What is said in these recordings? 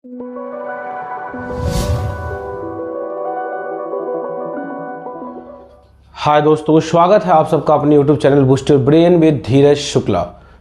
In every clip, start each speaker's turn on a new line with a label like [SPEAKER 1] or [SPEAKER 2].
[SPEAKER 1] हाय दोस्तों, स्वागत है आप सबका अपने YouTube channel booster brain with Dheeraj Shukla.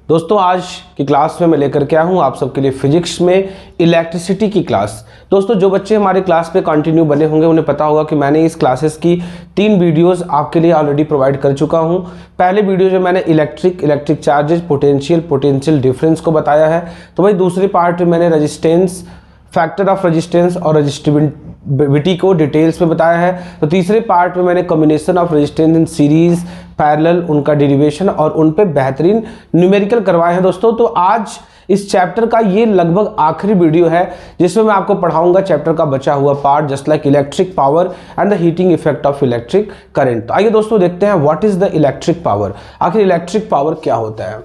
[SPEAKER 1] दोस्तों, आज की क्लास में मैं लेकर के आया हूँ आप सबके लिए फिजिक्स में इलेक्ट्रिसिटी की क्लास। दोस्तों, जो बच्चे हमारे क्लास पे कंटिन्यू बने होंगे उन्हें पता होगा कि मैंने इस क्लासेस की 3 वीडियोस आपके लिए ऑलरेडी प्रोवाइड कर चुका हूँ। पहले वीडियो जो मैंने इलेक्ट्रिक चार्जेस, पोटेंशियल डिफरेंस को बताया है, तो वही दूसरे पार्ट में मैंने रेजिस्टेंस, फैक्टर ऑफ रेजिस्टेंस और रेजिस्टिविटी को डिटेल्स में बताया है। तो तीसरे पार्ट में मैंने combination of resistance in series, parallel, उनका डेरिवेशन और उन पे बेहतरीन न्यूमेरिकल करवाए हैं। दोस्तों, तो आज इस चैप्टर का ये लगभग आखिरी वीडियो है जिसमें मैं आपको पढ़ाऊंगा चैप्टर का बचा हुआ part, just like electric power and the heating effect of electric current. तो आइए दोस्तों देखते हैं what is the electric power. आखिर इलेक्ट्रिक पावर क्या होता है?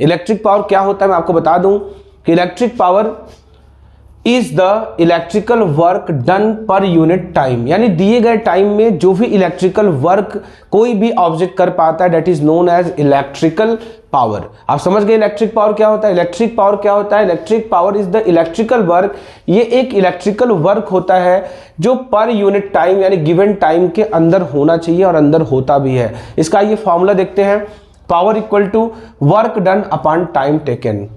[SPEAKER 1] इलेक्ट्रिक पावर क्या होता है मैं आपको बता दूं कि electric power is the electrical work done पर यूनिट टाइम, यानी दिए गए टाइम में जो भी इलेक्ट्रिकल वर्क कोई भी ऑब्जेक्ट कर पाता है, that is known as electrical power. आप समझ गए इलेक्ट्रिक पावर क्या होता है? इलेक्ट्रिक पावर क्या होता है? Electric power is the electrical work. ये एक इलेक्ट्रिकल वर्क होता है जो पर यूनिट टाइम यानी गिवन टाइम के अंदर होना चाहिए और अंदर होता भी है। इसका ये फॉर्मूला देखते हैं, power equal to work done upon time taken.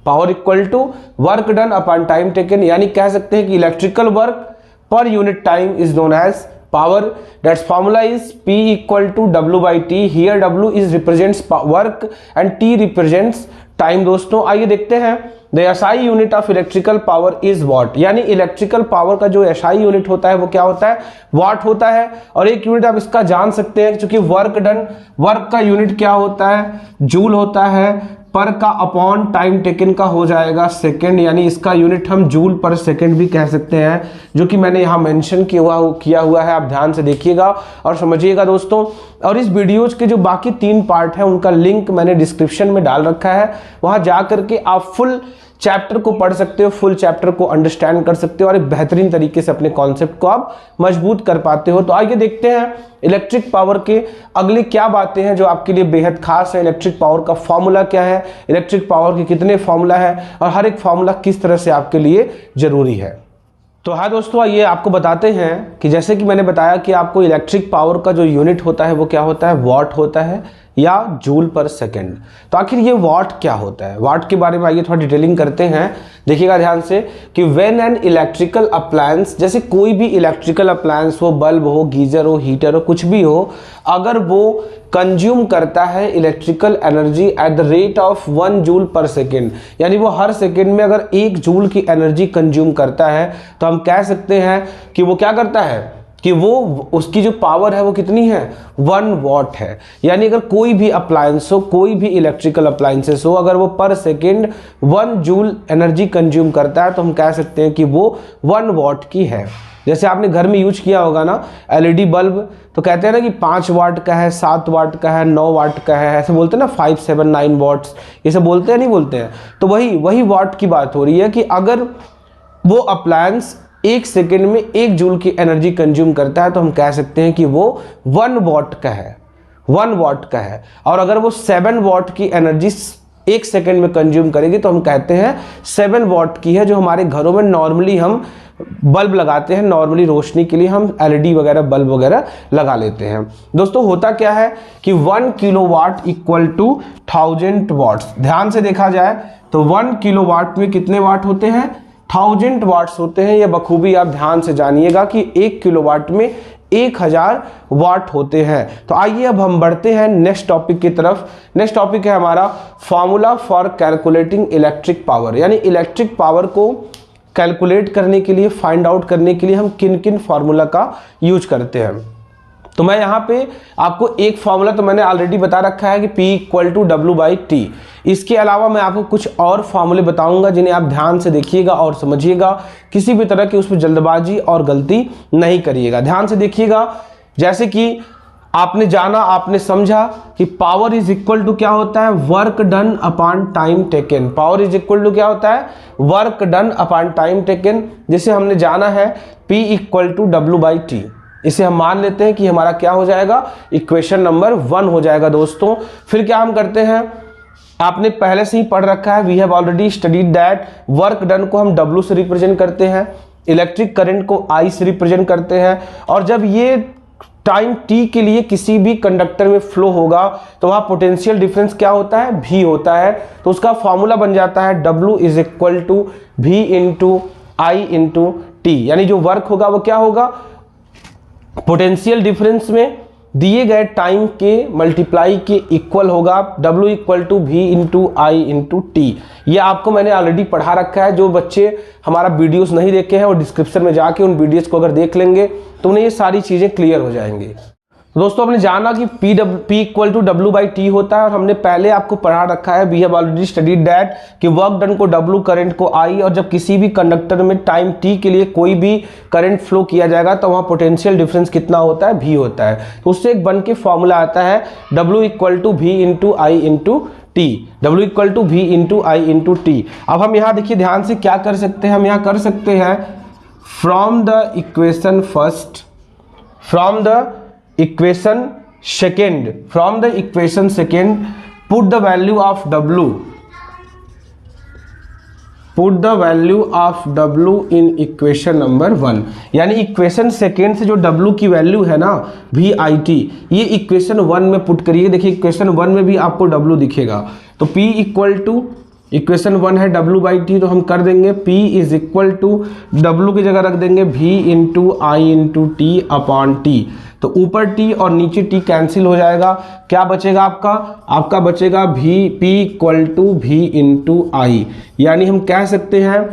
[SPEAKER 1] Power equal to work done upon time taken, यानी कह सकते हैं कि electrical work per unit time is known as power. That's formula is P equal to W by T। Here W is represents work and T represents time. दोस्तों, आइए देखते हैं the SI unit of electrical power is watt, यानी electrical power का जो SI unit होता है वो क्या होता है? वाट होता है। और एक यूनिट आप इसका जान सकते हैं क्योंकि वर्क डन, वर्क का यूनिट क्या होता है? जूल होता है। पर का अपॉन टाइम टेकन का हो जाएगा सेकंड, यानी इसका यूनिट हम जूल पर सेकंड भी कह सकते हैं, जो कि मैंने यहाँ मेंशन किया हुआ है। आप ध्यान से देखिएगा और समझिएगा दोस्तों। और इस वीडियोज के जो बाकी 3 पार्ट हैं उनका लिंक मैंने डिस्क्रिप्शन में डाल रखा है, वहां जा करके आप फुल चैप्टर को पढ़ सकते हो, फुल चैप्टर को अंडरस्टैंड कर सकते हो और एक बेहतरीन तरीके से अपने कॉन्सेप्ट को आप मजबूत कर पाते हो। तो आइए देखते हैं इलेक्ट्रिक पावर के अगली क्या बातें हैं जो आपके लिए बेहद खास है। इलेक्ट्रिक पावर का फॉर्मूला क्या है, इलेक्ट्रिक पावर के कितने फॉर्मूला है और हर एक फॉर्मूला किस तरह से आपके लिए जरूरी है। तो हाँ दोस्तों, आइए आपको बताते हैं कि जैसे कि मैंने बताया कि आपको इलेक्ट्रिक पावर का जो यूनिट होता है वो क्या होता है? वॉट होता है या जूल पर सेकंड। तो आखिर ये वॉट क्या होता है? वॉट के बारे में आइए थोड़ा डिटेलिंग करते हैं। देखिएगा ध्यान से कि व्हेन एन इलेक्ट्रिकल अप्लायंस, जैसे कोई भी इलेक्ट्रिकल अप्लायंस हो, बल्ब हो, गीजर हो, हीटर हो, कुछ भी हो, अगर वो कंज्यूम करता है electrical energy at the rate of 1 joule per second, यानी वो हर सेकेंड में अगर 1 जूल की एनर्जी कंज्यूम करता है, तो हम कह सकते हैं कि वो क्या करता है कि वो उसकी जो पावर है वो कितनी है? 1 वॉट है। यानी अगर कोई भी अप्लायंस हो, कोई भी इलेक्ट्रिकल अप्लायंसेस हो, अगर वो पर सेकेंड 1 जूल एनर्जी कंज्यूम करता है तो हम कह सकते हैं कि वो 1 वॉट की है। जैसे आपने घर में यूज किया होगा ना LED बल्ब, तो कहते हैं ना कि 5 वाट का है, 7 वाट का है, 9 वाट का है, ऐसे बोलते हैं ना, 5, 7, 9 वॉट्स, ये सब बोलते हैं नहीं बोलते हैं? तो वही वाट की बात हो रही है कि अगर वो अप्लायंस 1 सेकेंड में 1 जूल की एनर्जी कंज्यूम करता है तो हम कह सकते हैं कि वो 1 वॉट का है, 1 वॉट का है। और अगर वो 7 वॉट की एनर्जी 1 सेकेंड में कंज्यूम करेगी तो हम कहते हैं 7 वॉट की है, जो हमारे घरों में नॉर्मली हम बल्ब लगाते हैं, नॉर्मली रोशनी के लिए हम LED वगैरह बल्ब वगैरह लगा लेते हैं। दोस्तों, होता क्या है कि 1 किलोवाट इक्वल टू 1000 वॉट्स। ध्यान से देखा जाए तो 1 किलोवाट में कितने वाट होते हैं? 1000 वाट्स होते हैं। ये बखूबी आप ध्यान से जानिएगा कि 1 किलोवाट में 1000 वाट होते हैं। तो आइए अब हम बढ़ते हैं नेक्स्ट टॉपिक की तरफ। नेक्स्ट टॉपिक है हमारा formula for calculating electric power, यानी इलेक्ट्रिक पावर को कैलकुलेट करने के लिए, फाइंड आउट करने के लिए हम किन किन फार्मूला का यूज करते हैं। तो मैं यहाँ पे आपको एक फॉर्मूला तो मैंने ऑलरेडी बता रखा है कि P equal to W by T। इसके अलावा मैं आपको कुछ और फार्मूले बताऊंगा जिन्हें आप ध्यान से देखिएगा और समझिएगा, किसी भी तरह की उसमें जल्दबाजी और गलती नहीं करिएगा। ध्यान से देखिएगा, जैसे कि आपने जाना, आपने समझा कि पावर इज इक्वल टू क्या होता है? Work done upon time taken. Power is equal to क्या होता है? Work done upon time taken. जिसे हमने जाना है P equal to W by T। इसे हम मान लेते हैं कि हमारा क्या हो जाएगा? इक्वेशन नंबर 1 हो जाएगा दोस्तों। फिर क्या हम करते हैं? आपने पहले से ही पढ़ रखा है, we have already studied that work done को हम W से रिप्रेजेंट करते हैं, इलेक्ट्रिक करंट को I से रिप्रेजेंट करते हैं, और जब ये टाइम t के लिए किसी भी कंडक्टर में फ्लो होगा तो वहां पोटेंशियल डिफरेंस क्या होता है, v होता है। तो उसका फॉर्मूला बन जाता है W is equal to v into I into T, यानी जो वर्क होगा वो क्या होगा, पोटेंशियल डिफरेंस में दिए गए टाइम के मल्टीप्लाई के इक्वल होगा, W equal to V into I into T. ये आपको मैंने ऑलरेडी पढ़ा रखा है, जो बच्चे हमारा वीडियोस नहीं देखे हैं वो डिस्क्रिप्शन में जाके उन वीडियोस को अगर देख लेंगे तो उन्हें ये सारी चीज़ें क्लियर हो जाएंगी। दोस्तों आपने जाना कि P equal to W by T होता है, और हमने पहले आपको पढ़ा रखा है, we have already studied that कि वर्क डन को W, करंट को I, और जब किसी भी कंडक्टर में टाइम t के लिए कोई भी करंट फ्लो किया जाएगा तो वहाँ पोटेंशियल डिफरेंस कितना होता है, v होता है। तो उससे एक बन के फॉर्मूला आता है W equal to V into I into T, W equal to V into I into T. अब हम यहाँ देखिए ध्यान से क्या कर सकते हैं, हम यहाँ कर सकते हैं from the equation first, from the equation second, from the equation second put the value of W, put the value of W in equation number 1, यानी इक्वेशन सेकेंड से जो W की वैल्यू है ना VIT, ये इक्वेशन 1 में put करिए। देखिए इक्वेशन 1 में भी आपको W दिखेगा, तो P इक्वल टू इक्वेशन 1 है W बाई टी, तो हम कर देंगे P is equal to W की जगह रख देंगे V into I into T upon T. तो ऊपर T और नीचे T कैंसिल हो जाएगा, क्या बचेगा आपका, आपका बचेगा P equal to V into I. यानी हम कह सकते हैं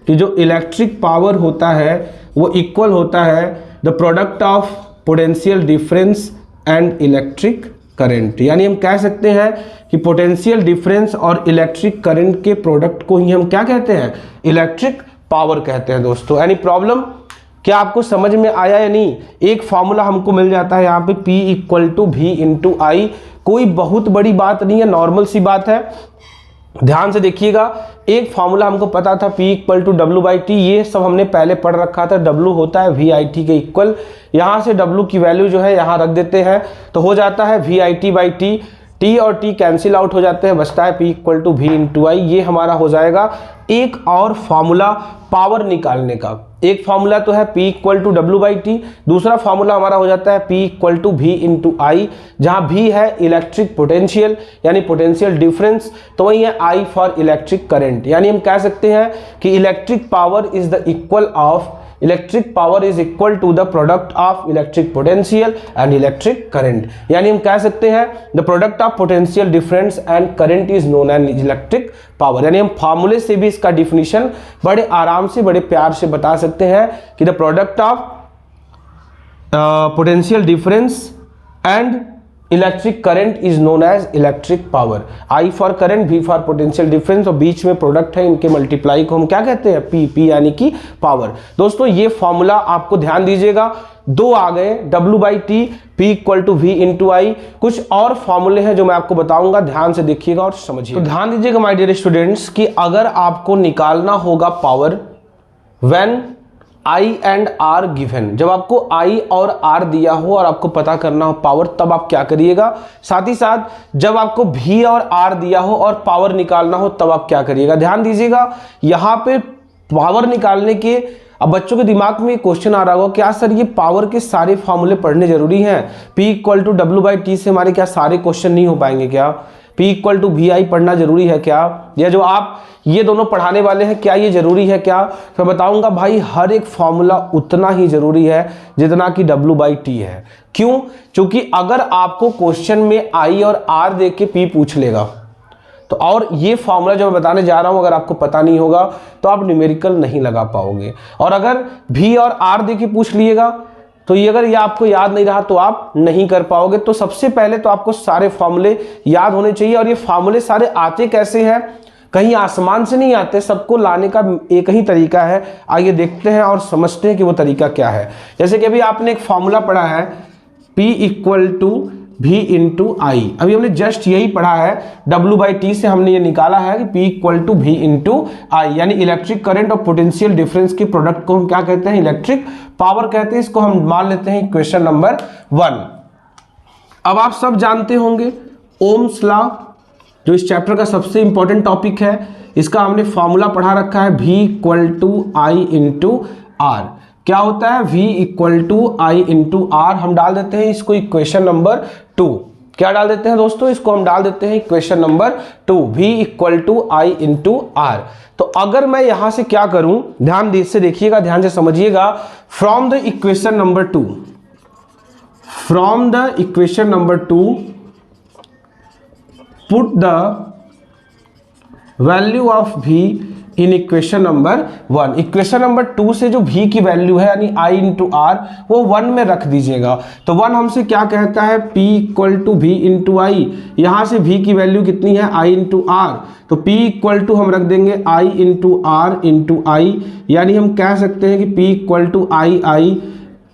[SPEAKER 1] कि जो इलेक्ट्रिक पावर होता है वो इक्वल होता है the product of potential difference and electric current. यानी हम कह सकते हैं कि पोटेंशियल डिफरेंस और इलेक्ट्रिक करंट के प्रोडक्ट को ही हम क्या कहते हैं, इलेक्ट्रिक पावर कहते हैं। दोस्तों एनी प्रॉब्लम, क्या आपको समझ में आया या नहीं? एक फॉर्मूला हमको मिल जाता है यहाँ पे P equal to V into I, कोई बहुत बड़ी बात नहीं है, नॉर्मल सी बात है। ध्यान से देखिएगा, एक फॉर्मूला हमको पता था P equal to W by T, ये सब हमने पहले पढ़ रखा था, W होता है VIT के इक्वल। यहाँ से W की वैल्यू जो है यहाँ रख देते हैं तो हो जाता है VIT बाई टी, T और T कैंसिल आउट हो जाते हैं, बचता है P equal to V into I. ये हमारा हो जाएगा एक और फॉर्मूला पावर निकालने का। एक फॉर्मूला तो है P equal to W by T, दूसरा फॉर्मूला हमारा हो जाता है P equal to V into I, जहाँ V है इलेक्ट्रिक पोटेंशियल यानी पोटेंशियल डिफरेंस, तो वही है I फॉर इलेक्ट्रिक करंट। यानी हम कह सकते हैं कि electric power is the equal of, electric power is equal to the product of electric potential and electric current. यानी हम कह सकते हैं the product of potential difference and current is known as electric power. यानी हम फार्मूले से भी इसका डिफिनीशन बड़े आराम से बड़े प्यार से बता सकते हैं कि the product of potential difference and electric current is known as electric power. I for current, V for potential difference, और बीच में प्रोडक्ट है, इनके मल्टीप्लाई को हम क्या कहते हैं, P यानी कि पावर। दोस्तों ये फॉर्मूला आपको ध्यान दीजिएगा, दो आ गए, W by T, P equal to V into I. कुछ और फॉर्मूले हैं जो मैं आपको बताऊंगा, ध्यान से देखिएगा और समझिए। तो ध्यान दीजिएगा माय डियर स्टूडेंट्स कि अगर आपको निकालना होगा power when I and R given, जब आपको I और R दिया हो और आपको पता करना हो पावर, तब आप क्या करिएगा। साथ ही साथ जब आपको V और R दिया हो और पावर निकालना हो तब आप क्या करिएगा। ध्यान दीजिएगा, यहाँ पे पावर निकालने के, अब बच्चों के दिमाग में क्वेश्चन आ रहा होगा, क्या सर ये पावर के सारे फॉर्मूले पढ़ने जरूरी हैं, P equal to W by T से हमारे क्या सारे क्वेश्चन नहीं हो पाएंगे क्या, P इक्वल टू वी आई पढ़ना जरूरी है क्या, या जो आप ये दोनों पढ़ाने वाले हैं क्या ये जरूरी है क्या। तो बताऊंगा भाई हर एक फॉर्मूला उतना ही जरूरी है जितना कि W बाई टी है। क्यों? क्योंकि अगर आपको क्वेश्चन में I और R दे के P पूछ लेगा तो, और ये फॉर्मूला जो मैं बताने जा रहा हूं अगर आपको पता नहीं होगा तो आप न्यूमेरिकल नहीं लगा पाओगे, और अगर V और R दे के पूछ लिएगा तो ये अगर ये आपको याद नहीं रहा तो आप नहीं कर पाओगे। तो सबसे पहले तो आपको सारे फॉर्मूले याद होने चाहिए, और ये फॉर्मूले सारे आते कैसे हैं, कहीं आसमान से नहीं आते, सबको लाने का एक ही तरीका है। आइए देखते हैं और समझते हैं कि वो तरीका क्या है। जैसे कि अभी आपने एक फॉर्मूला पढ़ा है P equal to V into I, अभी हमने जस्ट यही पढ़ा है, W बाई टी से हमने ये निकाला है कि P equal to V into I, यानी इलेक्ट्रिक करंट और पोटेंशियल डिफरेंस के प्रोडक्ट को हम क्या कहते हैं, इलेक्ट्रिक पावर कहते हैं। इसको हम मान लेते हैं इक्वेशन नंबर 1। अब आप सब जानते होंगे ओम्स लॉ, जो इस चैप्टर का सबसे इंपॉर्टेंट टॉपिक है, इसका हमने फॉर्मूला पढ़ा रखा है, V = I × R। क्या होता है? V = I × R। हम डाल देते हैं इसको इक्वेशन नंबर 2। क्या डाल देते हैं दोस्तों? इसको हम डाल देते हैं equation number 2, V = I × R। तो अगर मैं यहां से क्या करूं, ध्यान से देखिएगा, ध्यान से समझिएगा। From the equation number 2, from the equation number 2 put the value of V in equation number 1। Equation number 2 से जो V की वैल्यू है यानी I × R वो 1 में रख दीजिएगा। तो 1 हमसे क्या कहता है? P = V × I। यहाँ से V की वैल्यू कितनी है? I × R। तो P = हम रख देंगे I × R × I, यानी हम कह सकते हैं कि P = I²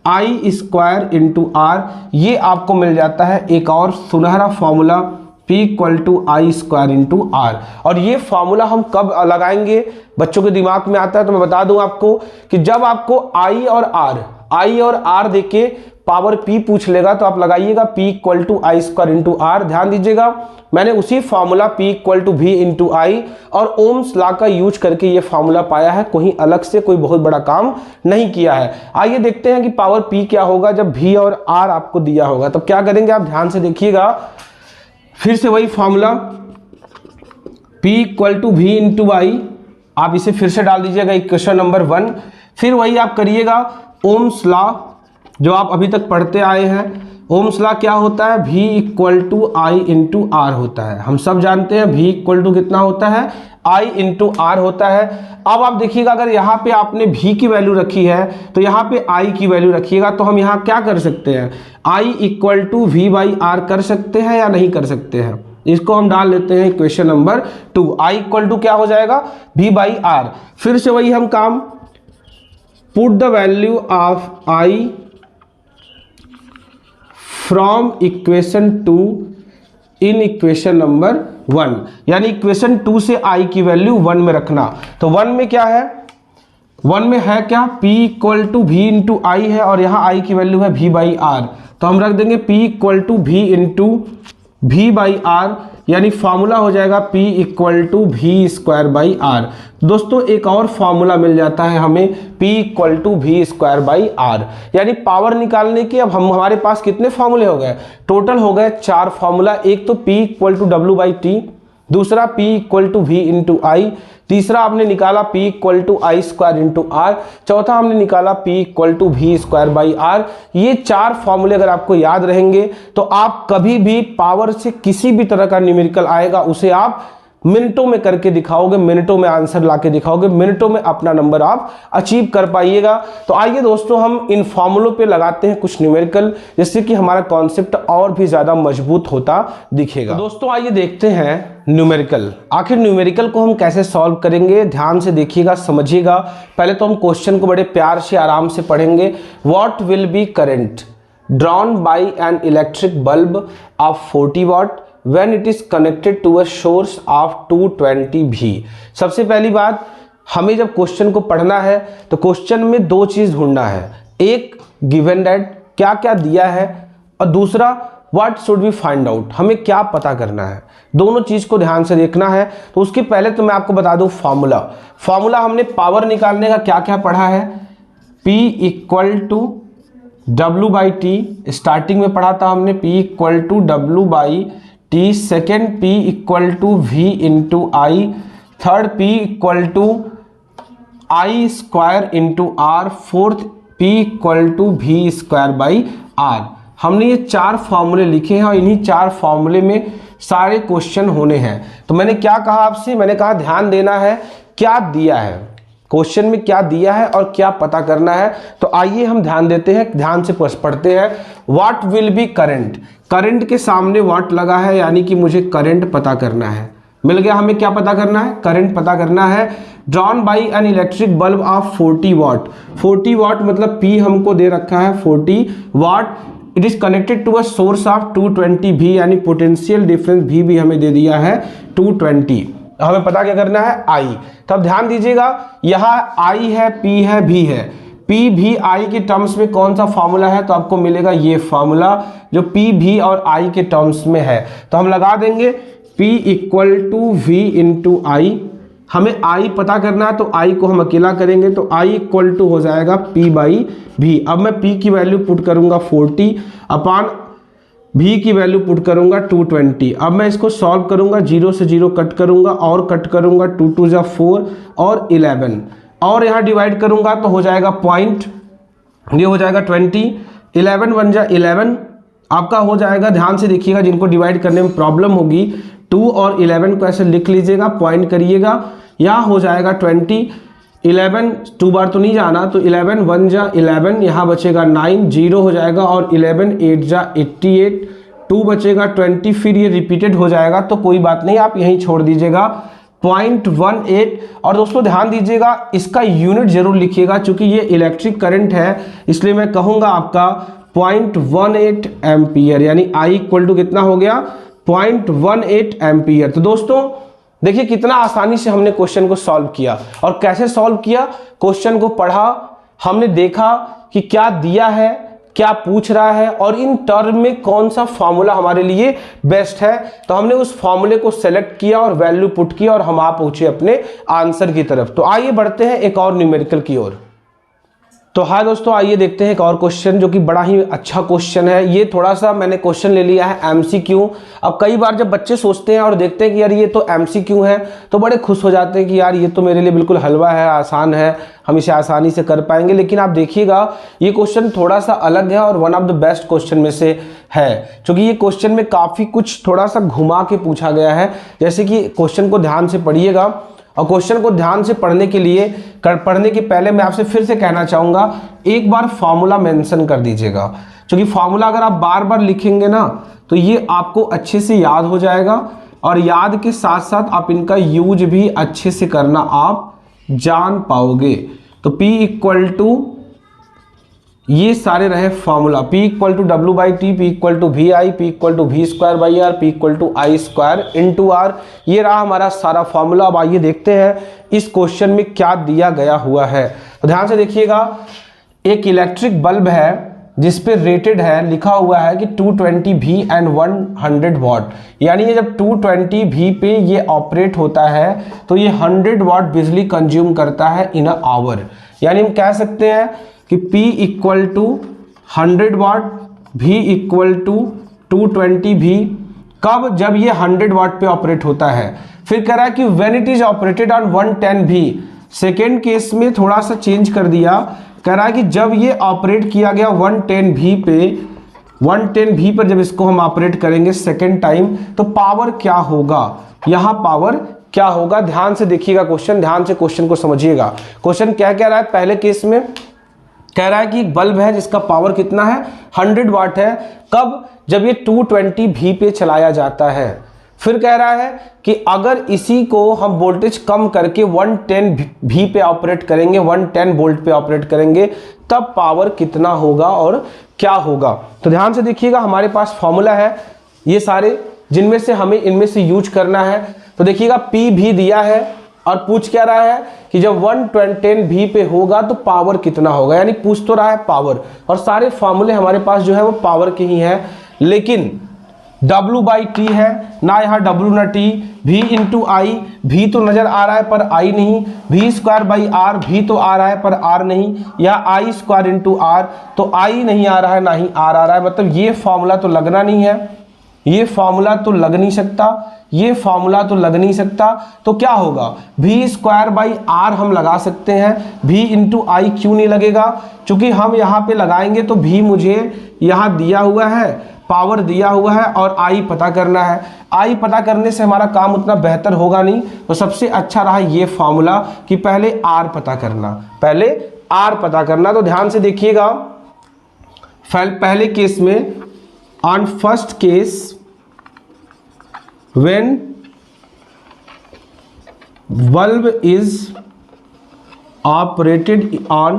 [SPEAKER 1] × R। ये आपको मिल जाता है एक और सुनहरा फॉर्मूला, P = I² × R। और ये फॉर्मूला हम कब लगाएंगे? बच्चों के दिमाग में आता है तो मैं बता दूं आपको कि जब आपको I और R देके पावर P पूछ लेगा तो आप लगाइएगा P = I² × R। ध्यान दीजिएगा, मैंने उसी फॉर्मूला P = V × I और ओम्स लॉ का यूज करके ये फॉर्मूला पाया है, कोई अलग से कोई बहुत बड़ा काम नहीं किया है। आइए देखते हैं कि पावर P क्या होगा जब V और R आपको दिया होगा। तब क्या करेंगे आप ध्यान से देखिएगा, फिर से वही फॉर्मूला P = V × I, आप इसे फिर से डाल दीजिएगा इक्वेशन नंबर 1। फिर वही आप करिएगा ओम्स लॉ जो आप अभी तक पढ़ते आए हैं। ओम्स लॉ क्या होता है? V = I × R होता है। हम सब जानते हैं V = कितना होता है? I × R होता है। अब आप देखिएगा, अगर यहाँ पे आपने V की वैल्यू रखी है तो यहाँ पे I की वैल्यू रखिएगा। तो हम यहाँ क्या कर सकते हैं? I = V/R कर सकते हैं या नहीं कर सकते हैं? इसको हम डाल लेते हैं इक्वेशन नंबर 2। I = क्या हो जाएगा? V/R। फिर से वही हम काम, put the value of I from equation 2 in equation number 1, यानी इक्वेशन 2 से I की वैल्यू 1 में रखना। तो 1 में क्या है? 1 में है क्या? P = V × I है और यहाँ I की वैल्यू है V/R। तो हम रख देंगे P = V × V/R, यानी फॉर्मूला हो जाएगा P = V²/R। दोस्तों एक और फॉर्मूला मिल जाता है हमें P = V²/R, यानी पावर निकालने के अब हमारे पास कितने फॉर्मूले हो गए? टोटल हो गए 4 फॉर्मूला। एक तो P = W/T, दूसरा P = V × I, तीसरा आपने निकाला P = I² × R, चौथा हमने निकाला P = V²/R। ये 4 फॉर्मूले अगर आपको याद रहेंगे तो आप कभी भी पावर से किसी भी तरह का न्यूमेरिकल आएगा उसे आप मिनटों में करके दिखाओगे, मिनटों में आंसर लाके दिखाओगे, मिनटों में अपना नंबर आप अचीव कर पाइएगा। तो आइए दोस्तों हम इन फॉर्मूलों पे लगाते हैं कुछ न्यूमेरिकल, जिससे कि हमारा कॉन्सेप्ट और भी ज़्यादा मजबूत होता दिखेगा। तो दोस्तों आइए देखते हैं न्यूमेरिकल। आखिर न्यूमेरिकल को हम कैसे सॉल्व करेंगे? ध्यान से देखिएगा, समझिएगा। पहले तो हम क्वेश्चन को बड़े प्यार से आराम से पढ़ेंगे। What will be current drawn by an electric bulb of 40 watt when it is connected to a source of 220 V। सबसे पहली बात, हमें जब क्वेश्चन को पढ़ना है तो क्वेश्चन में 2 चीज़ ढूंढना है। एक गिवन दैट, क्या क्या दिया है, और दूसरा what should we find out, हमें क्या पता करना है। दोनों चीज़ को ध्यान से देखना है। तो उसके पहले तो मैं आपको बता दूं फॉर्मूला हमने पावर निकालने का क्या क्या पढ़ा है? P = W/T, स्टार्टिंग में पढ़ा था हमने P = W/T, second P = V × I, third P = I² × R, fourth P = V²/R। हमने ये 4 फॉर्मूले लिखे हैं और इन्हीं 4 फॉर्मूले में सारे क्वेश्चन होने हैं। तो मैंने क्या कहा आपसे? मैंने कहा ध्यान देना है, क्या दिया है क्वेश्चन में, क्या दिया है और क्या पता करना है। तो आइए हम ध्यान देते हैं, ध्यान से पढ़ते हैं। What will be current, current के सामने व्हाट लगा है, यानी कि मुझे करंट पता करना है। मिल गया, हमें क्या पता करना है? करंट पता करना है। Drawn by an electric bulb of 40 watt, 40 watt मतलब P हमको दे रखा है 40 watt. It is connected to a source of 220 V, यानी पोटेंशियल डिफरेंस V भी हमें दे दिया है 220। हमें पता क्या करना है? I। तब ध्यान दीजिएगा, यहाँ I है, P है, V है। P V I के टर्म्स में कौन सा फॉर्मूला है? तो आपको मिलेगा ये फॉर्मूला जो P V और I के टर्म्स में है। तो हम लगा देंगे P equal to V into I. हमें I पता करना है तो I को हम अकेला करेंगे तो I इक्वल टू हो जाएगा P बाई V। अब मैं P की वैल्यू पुट करूंगा 40 अपान V की वैल्यू पुट करूंगा 220। अब मैं इसको सॉल्व करूंगा, 0 से 0 कट करूंगा और कट करूंगा, 2 2 जा 4 और 11 और यहाँ डिवाइड करूंगा तो हो जाएगा पॉइंट, ये हो जाएगा 20, 11 1 जा 11 आपका हो जाएगा। ध्यान से देखिएगा, जिनको डिवाइड करने में प्रॉब्लम होगी 2 और 11 को ऐसे लिख लीजिएगा, पॉइंट करिएगा, यहाँ हो जाएगा 20, 11 2 बार तो नहीं जाना तो 11 1 जा 11, यहाँ बचेगा 9, 0 हो जाएगा और 11 8 जा 88, 2 बचेगा 20, फिर ये रिपीटेड हो जाएगा तो कोई बात नहीं, आप यहीं छोड़ दीजिएगा 0.18। और दोस्तों ध्यान दीजिएगा, इसका यूनिट जरूर लिखिएगा, चूंकि ये इलेक्ट्रिक करंट है इसलिए मैं कहूँगा आपका 0.18 एम्पियर, यानी I इक्वल टू कितना हो गया 0.18 एम्पियर। तो दोस्तों देखिए कितना आसानी से हमने क्वेश्चन को सॉल्व किया। और कैसे सॉल्व किया, क्वेश्चन को पढ़ा, हमने देखा कि क्या दिया है, क्या पूछ रहा है और इन टर्म में कौन सा फॉर्मूला हमारे लिए बेस्ट है, तो हमने उस फॉर्मूले को सेलेक्ट किया और वैल्यू पुट किया और हम आप पहुंचे अपने आंसर की तरफ। तो आइए बढ़ते हैं एक और न्यूमेरिकल की ओर। तो हाँ दोस्तों, आइए देखते हैं एक और क्वेश्चन जो कि बड़ा ही अच्छा क्वेश्चन है। ये थोड़ा सा मैंने क्वेश्चन ले लिया है एमसीक्यू। अब कई बार जब बच्चे सोचते हैं और देखते हैं कि यार ये तो एमसीक्यू है तो बड़े खुश हो जाते हैं कि यार ये तो मेरे लिए बिल्कुल हलवा है, आसान है, हम इसे आसानी से कर पाएंगे। लेकिन आप देखिएगा ये क्वेश्चन थोड़ा सा अलग है और one of the best question में से है, क्योंकि ये क्वेश्चन में काफ़ी कुछ थोड़ा सा घुमा के पूछा गया है। जैसे कि क्वेश्चन को ध्यान से पढ़िएगा और क्वेश्चन को ध्यान से पढ़ने के लिए पढ़ने के पहले मैं आपसे फिर से कहना चाहूँगा, एक बार फॉर्मूला मेंशन कर दीजिएगा, क्योंकि फॉर्मूला अगर आप बार बार लिखेंगे ना तो ये आपको अच्छे से याद हो जाएगा और याद के साथ साथ आप इनका यूज भी अच्छे से करना आप जान पाओगे। तो P इक्वल टू ये सारे रहे formula, P equal to W by T, P equal to V I, P equal to V square by R, P equal to I square into R. ये रहा हमारा सारा फॉर्मूला। अब आइए देखते हैं इस क्वेश्चन में क्या दिया गया हुआ है। तो ध्यान से देखिएगा, एक इलेक्ट्रिक बल्ब है जिस पे रेटेड है, लिखा हुआ है कि 220 V एंड 100 वाट, यानी ये जब 220 V पे ये ऑपरेट होता है तो ये 100 वाट बिजली कंज्यूम करता है इन अ आवर। यानी हम कह सकते हैं कि P equal to 100 watt, V equal to 220 V, कब, जब ये 100 वाट पे ऑपरेट होता है। फिर कह रहा है कि when it is operated on 110 V, second case में थोड़ा सा चेंज कर दिया, कह रहा है कि जब ये ऑपरेट किया गया 110 V पे, 110 V पर जब इसको हम ऑपरेट करेंगे सेकेंड टाइम तो पावर क्या होगा, यहाँ पावर क्या होगा। ध्यान से देखिएगा क्वेश्चन, ध्यान से क्वेश्चन को समझिएगा। क्वेश्चन क्या कह रहा है, पहले केस में कह रहा है कि एक बल्ब है जिसका पावर कितना है 100 वाट है, कब, जब ये 220 V पे चलाया जाता है। फिर कह रहा है कि अगर इसी को हम वोल्टेज कम करके 110 V पे ऑपरेट करेंगे, 110 वोल्ट पे ऑपरेट करेंगे, तब पावर कितना होगा और क्या होगा। तो ध्यान से देखिएगा, हमारे पास फॉर्मूला है ये सारे, जिनमें से हमें इनमें से यूज करना है। तो देखिएगा P भी दिया है और पूछ क्या रहा है कि जब 110 V पे होगा तो पावर कितना होगा, यानी पूछ तो रहा है पावर। और सारे फॉर्मूले हमारे पास जो है वो पावर के ही हैं, लेकिन W बाई टी है ना, यहाँ W ना T, V इंटू आई, V तो नजर आ रहा है पर I नहीं, V square by R, V तो आ रहा है पर R नहीं, या I स्क्वायर इंटू R, तो I नहीं आ रहा है ना ही R आ रहा है, मतलब ये फॉर्मूला तो लगना नहीं है, ये फॉर्मूला तो लग नहीं सकता, ये फॉर्मूला तो लग नहीं सकता। तो क्या होगा, V स्क्वायर बाई R हम लगा सकते हैं, V इंटू आई क्यों नहीं लगेगा, क्योंकि हम यहाँ पे लगाएंगे तो V मुझे यहाँ दिया हुआ है, पावर दिया हुआ है और I पता करना है। I पता करने से हमारा काम उतना बेहतर होगा नहीं, तो सबसे अच्छा रहा ये फॉर्मूला कि पहले R पता करना, पहले R पता करना। तो ध्यान से देखिएगा, पहले केस में, on first case when bulb is operated on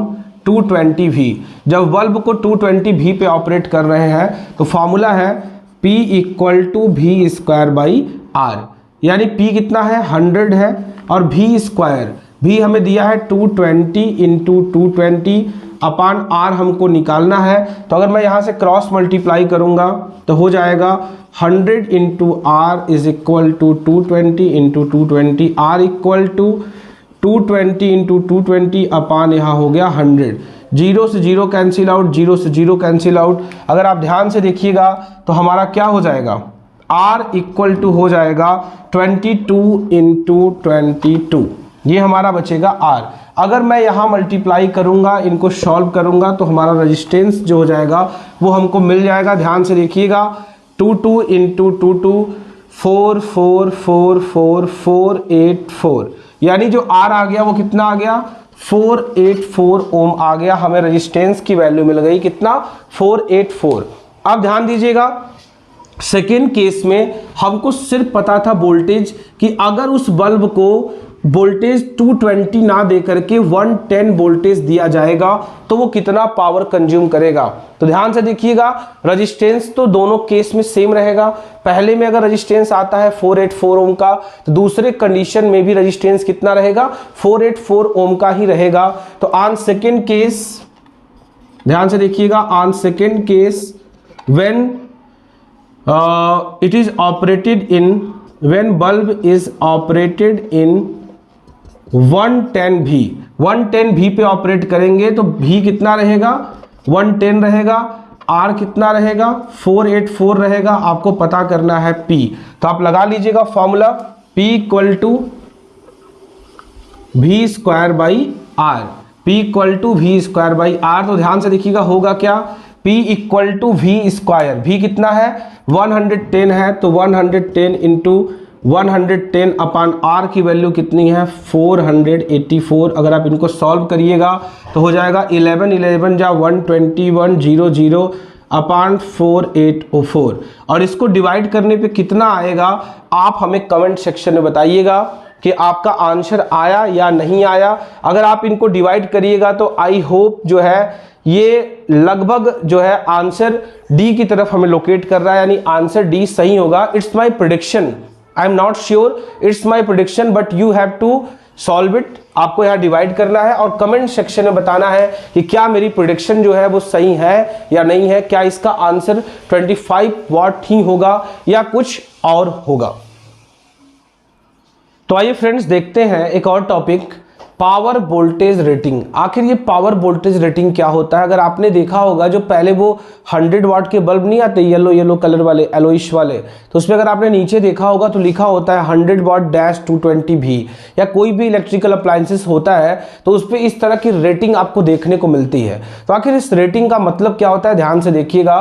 [SPEAKER 1] 220 V, जब बल्ब को 220 V पे ऑपरेट कर रहे हैं तो फॉर्मूला है P equal to V square by R, यानी P कितना है 100 है और V स्क्वायर, V हमें दिया है 220 इंटू 220 अपान आर हमको निकालना है। तो अगर मैं यहाँ से क्रॉस मल्टीप्लाई करूँगा तो हो जाएगा 100 into R is equal to 220 into 220, R equal to 220 into 220 upon यहाँ हो गया 100। जीरो से जीरो कैंसिल आउट, जीरो से जीरो कैंसिल आउट। अगर आप ध्यान से देखिएगा तो हमारा क्या हो जाएगा, R इक्वल टू हो जाएगा 22 इंटू 22, ये हमारा बचेगा R। अगर मैं यहाँ मल्टीप्लाई करूँगा, इनको सॉल्व करूँगा तो हमारा रेजिस्टेंस जो हो जाएगा वो हमको मिल जाएगा। ध्यान से देखिएगा 22 इंटू 22 4 4 4 4 484, यानी जो R आ गया वो कितना आ गया 484 ओम आ गया। हमें रेजिस्टेंस की वैल्यू मिल गई कितना 484। अब ध्यान दीजिएगा सेकेंड केस में हमको सिर्फ पता था वोल्टेज कि अगर उस बल्ब को वोल्टेज 220 ना दे करके 110 वोल्टेज दिया जाएगा तो वो कितना पावर कंज्यूम करेगा। तो ध्यान से देखिएगा रेजिस्टेंस तो दोनों केस में सेम रहेगा। पहले में अगर रेजिस्टेंस आता है 484 ओम का तो दूसरे कंडीशन में भी रेजिस्टेंस कितना रहेगा 484 ओम का ही रहेगा। तो ऑन सेकेंड केस ध्यान से देखिएगा, on second case when it is operated in, when bulb is operated in 110 V, 110 V पे ऑपरेट करेंगे तो V कितना रहेगा 110 रहेगा, R कितना रहेगा 484 रहेगा। आपको पता करना है P, तो आप लगा लीजिएगा formula P equal to V square by R, P equal to V square by R। तो ध्यान से देखिएगा होगा क्या, P equal to V square, V कितना है 110 है तो 110 इंटू 110 अपान R की वैल्यू कितनी है 484। अगर आप इनको सॉल्व करिएगा तो हो जाएगा 11 11 जा 121 00 अपान 4804। और इसको डिवाइड करने पे कितना आएगा आप हमें कमेंट सेक्शन में बताइएगा कि आपका आंसर आया या नहीं आया। अगर आप इनको डिवाइड करिएगा तो आई होप जो है ये लगभग जो है आंसर डी की तरफ हमें लोकेट कर रहा है, यानी आंसर डी सही होगा। It's my prediction, I am not sure, it's my prediction but you have to solve it. आपको यहाँ डिवाइड करना है और कमेंट सेक्शन में बताना है कि क्या मेरी प्रेडिक्शन जो है वो सही है या नहीं है, क्या इसका आंसर 25 वाट ही होगा या कुछ और होगा। तो आइए फ्रेंड्स देखते हैं एक और टॉपिक, पावर वोल्टेज रेटिंग। आखिर ये पावर वोल्टेज रेटिंग क्या होता है। अगर आपने देखा होगा जो पहले वो 100 वाट के बल्ब नहीं आते येलो येलो कलर वाले, एलोइश वाले, तो उसमें अगर आपने नीचे देखा होगा तो लिखा होता है 100 वाट डैश 220 भी, या कोई भी इलेक्ट्रिकल अप्लायंसेस होता है तो उस पर इस तरह की रेटिंग आपको देखने को मिलती है। तो आखिर इस रेटिंग का मतलब क्या होता है, ध्यान से देखिएगा।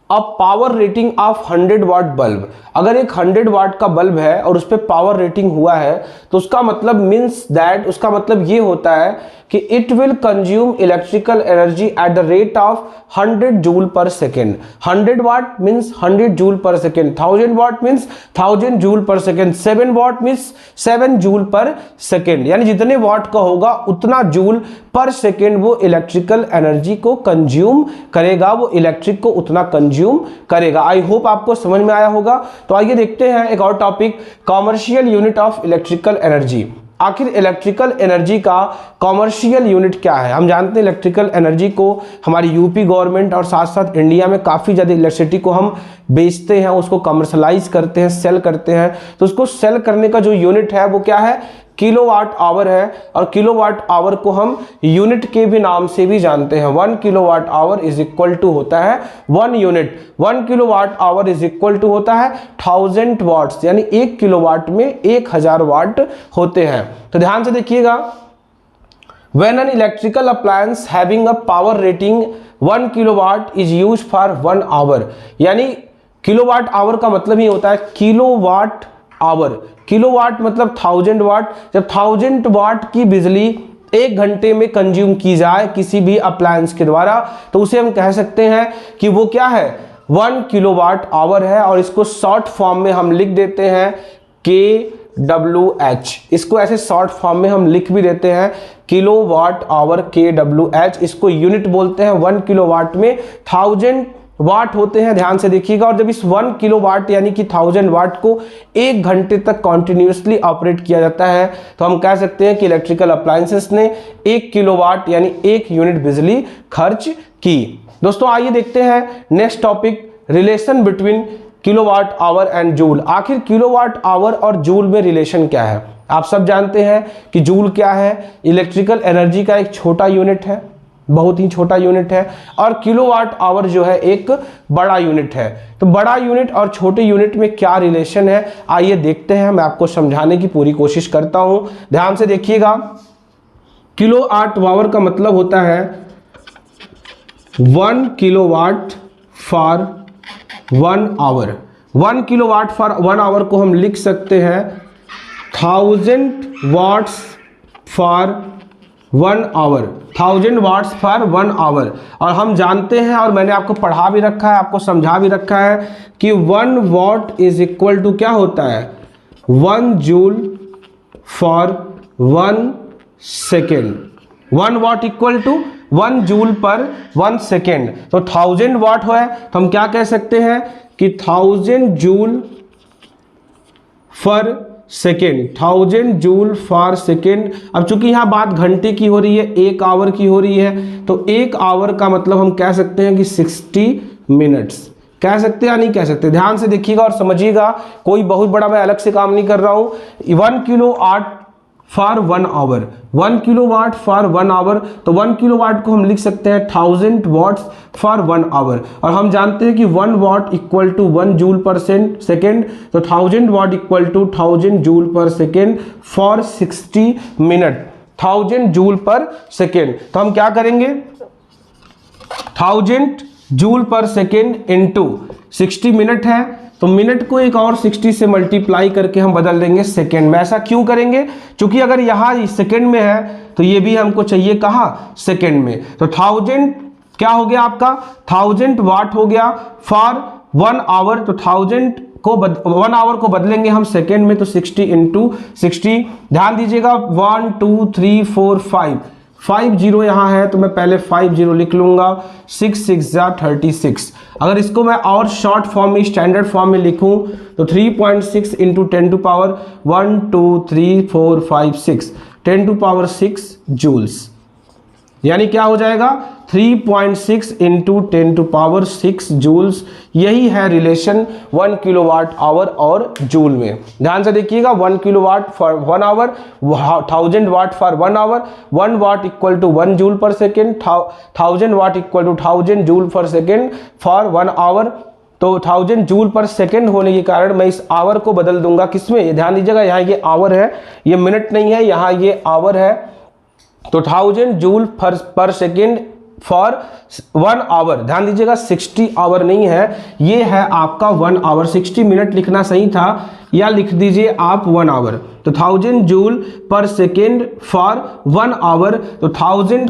[SPEAKER 1] अब power rating of 100 watt bulb, अगर एक 100 वाट का बल्ब है और उस पर पावर रेटिंग हुआ है तो उसका मतलब मीन्स दैट, उसका मतलब ये होता है कि it will consume electrical energy at the rate of 100 joule per second. 100 watt means 100 joule per second, 1000 watt means 1000 joule per second, 7 watt means 7 joule per second, यानी जितने वाट का होगा उतना जूल पर सेकेंड वो इलेक्ट्रिकल एनर्जी को consume करेगा, वो electric को उतना कंज्यूम करेगा। आई होप आपको समझ में आया होगा। तो आइए देखते हैं एक और topic, commercial unit of electrical energy. आखिर इलेक्ट्रिकल एनर्जी का कॉमर्शियल यूनिट क्या है। हम जानते हैं इलेक्ट्रिकल एनर्जी को हमारी यूपी गवर्नमेंट और साथ साथ इंडिया में काफ़ी ज़्यादा इलेक्ट्रिसिटी को हम बेचते हैं, उसको कमर्शलाइज करते हैं, सेल करते हैं। तो उसको सेल करने का जो यूनिट है वो क्या है, किलोवाट आवर है। और किलोवाट आवर को हम यूनिट के भी नाम से भी जानते हैं। 1 kilowatt hour is equal to होता है 1 unit. 1 kilowatt hour is equal to होता है 1000 वाट्स, यानी 1 किलोवाट में 1000 वाट होते हैं। तो ध्यान से देखिएगा, when an electrical appliance having a power rating 1 kilowatt is used for 1 hour, यानी किलोवाट आवर का मतलब ही होता है किलोवाट आवर। किलोवाट मतलब 1000 वाट। जब 1000 वाट की बिजली 1 घंटे में कंज्यूम की जाए किसी भी अप्लायंस के द्वारा तो उसे हम कह सकते हैं कि वो क्या है 1 किलोवाट आवर है। और इसको शॉर्ट फॉर्म में हम लिख देते हैं kWh। इसको ऐसे शॉर्ट फॉर्म में हम लिख भी देते हैं किलोवाट आवर kWh। इसको यूनिट बोलते हैं। 1 किलोवाट में 1000 वाट होते हैं, ध्यान से देखिएगा। और जब इस 1 किलोवाट यानी कि 1000 वाट को 1 घंटे तक कॉन्टिन्यूसली ऑपरेट किया जाता है तो हम कह सकते हैं कि इलेक्ट्रिकल अप्लायंसेस ने 1 किलोवाट यानी 1 यूनिट बिजली खर्च की। दोस्तों आइए देखते हैं next topic, relation between kilowatt hour and joule. आखिर किलोवाट आवर और जूल में रिलेशन क्या है? आप सब जानते हैं कि जूल क्या है, इलेक्ट्रिकल एनर्जी का एक छोटा यूनिट है, बहुत ही छोटा यूनिट है, और किलोवाट आवर जो है एक बड़ा यूनिट है। तो बड़ा यूनिट और छोटे यूनिट में क्या रिलेशन है, आइए देखते हैं। मैं आपको समझाने की पूरी कोशिश करता हूं, ध्यान से देखिएगा। किलोवाट आवर का मतलब होता है 1 kilowatt for 1 hour. 1 kilowatt for 1 hour को हम लिख सकते हैं 1000 watts for 1 hour, 1000 watts for 1 hour. और हम जानते हैं और मैंने आपको पढ़ा भी रखा है, आपको समझा भी रखा है कि 1 वाट इज इक्वल टू क्या होता है, 1 joule for 1 second. 1 watt equal to 1 joule per 1 second. तो 1000 वाट है तो हम क्या कह सकते हैं कि 1000 joule for second, 1000 joule for second. अब चूंकि यहाँ बात घंटे की हो रही है, 1 आवर की हो रही है, तो 1 आवर का मतलब हम कह सकते हैं कि 60 मिनट्स। कह सकते हैं या नहीं कह सकते? ध्यान से देखिएगा और समझिएगा, कोई बहुत बड़ा मैं अलग से काम नहीं कर रहा हूँ। 1 kilowatt for 1 hour, 1 kilowatt for 1 hour, तो 1 किलोवाट को हम लिख सकते हैं 1000 वाट्स फॉर 1 आवर। और हम जानते हैं कि 1 watt equal to 1 joule per second, तो 1000 watt equal to 1000 joule per second for 60 minute, 1000 joule per second. तो हम क्या करेंगे, 1000 joule per second into 60 minute है, तो मिनट को एक और 60 से मल्टीप्लाई करके हम बदल देंगे सेकेंड में। ऐसा क्यों करेंगे? क्योंकि अगर यहाँ सेकेंड में है तो ये भी हमको चाहिए कहाँ, सेकेंड में। तो 1000 क्या हो गया आपका, 1000 वाट हो गया फॉर 1 आवर। तो 1000 को 1 आवर को बदलेंगे हम सेकेंड में, तो 60 इंटू 60। ध्यान दीजिएगा 1 2 3 4 5 जीरो यहाँ है तो मैं पहले 5 जीरो लिख लूंगा, 6 6 जा 36। अगर इसको मैं और शॉर्ट फॉर्म में, स्टैंडर्ड फॉर्म में लिखूं तो 3.6 into 10 to power 1 2 3 4 5 6, 10 to power 6 joules. यानी क्या हो जाएगा, 3.6 इंटू 10 टू पावर 6 जूल्स। यही है रिलेशन 1 किलोवाट आवर और जूल में। ध्यान से देखिएगा, 1 kilowatt for 1 hour, 1000 watt for 1 hour, 1 watt equal to 1 joule per second, 1000 watt equal to 1000 joule per second for 1 hour. तो 1000 जूल पर सेकेंड होने के कारण मैं इस आवर को बदल दूंगा किसमें, ये ध्यान दीजिएगा, यहाँ ये आवर है, ये मिनट नहीं है, यहाँ ये आवर है। तो 1000 joule per second for 1 our. ध्यान दीजिएगा 60 आवर नहीं है, ये है आपका 1 आवर। 60 मिनट लिखना सही था, या लिख दीजिए आप 1 आवर। तो 1000 joule per second for 1 hour, तो 1000